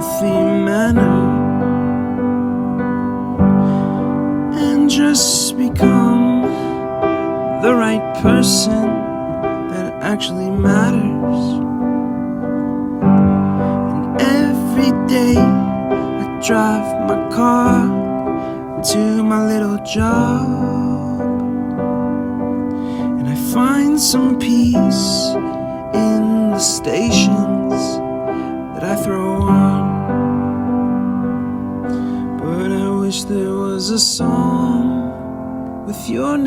healthy manner and just become the right person that actually matters. And every day I drive my car to my little job, and I find some peace in the stations that I throw on. But I wish there was a song with your name